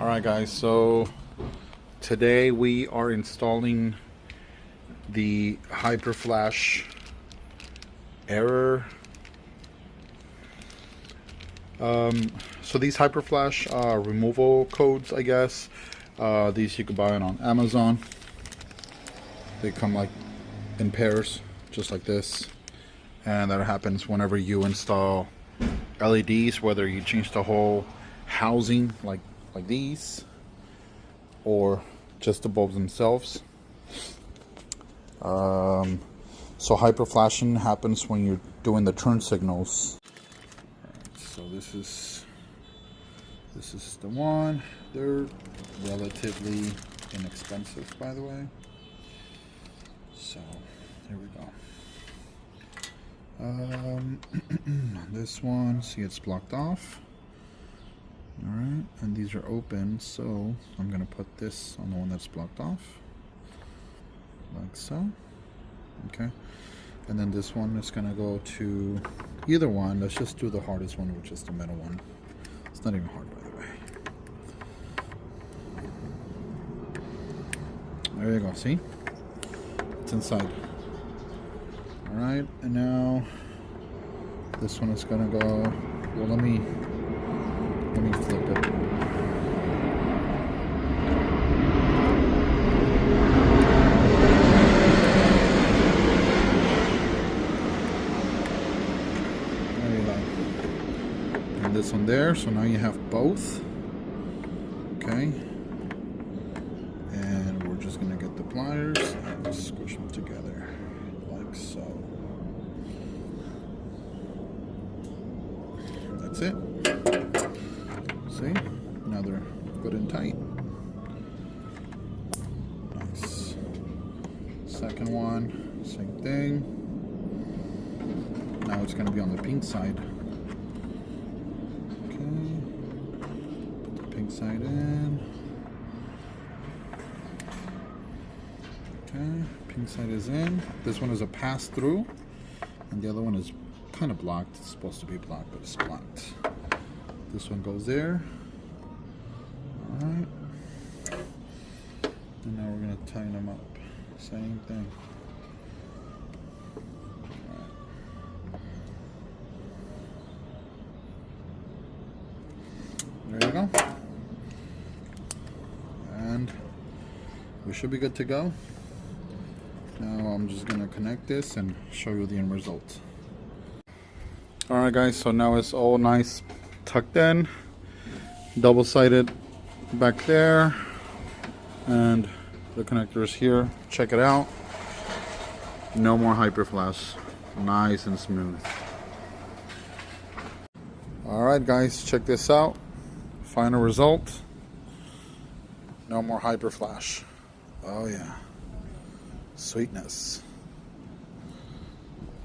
Alright guys, so today we are installing the Hyperflash error. So these Hyperflash removal codes, I guess, these you can buy on Amazon. They come like in pairs, just like this, and that happens whenever you install LEDs, whether you change the whole housing like these or just the bulbs themselves. So hyperflashing happens when you're doing the turn signals. Alright, so this is the one. They're relatively inexpensive, by the way. So here we go. This one, see, it's blocked off. Alright, and these are open, so I'm gonna put this on the one that's blocked off, like so. Okay, and then this one is gonna go to either one. Let's just do the hardest one, which is the middle one. It's not even hard, by the way. There you go, see? It's inside. Alright, and now this one is gonna go, well, let me flip it. There you go. And this one there, so now you have both. Okay. And we're just gonna get the pliers and squish them together, like so. That's it. See? Now they're good and tight. Nice. Second one, same thing. Now it's going to be on the pink side. Okay. Put the pink side in. Okay. Pink side is in. This one is a pass-through. And the other one is kind of blocked. It's supposed to be blocked, but it's blocked. This one goes there. Alright. And now we're going to tighten them up. Same thing. Right. There you go. And we should be good to go. Now I'm just going to connect this and show you the end result. Alright guys, so now it's all nice tucked in, double-sided back there, and the connector is here. Check it out. No more hyperflash. Nice and smooth. Alright guys, check this out. Final result. No more hyperflash. Oh yeah. Sweetness.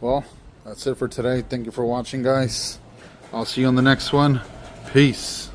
Well, that's it for today. Thank you for watching, guys. I'll see you on the next one. Peace.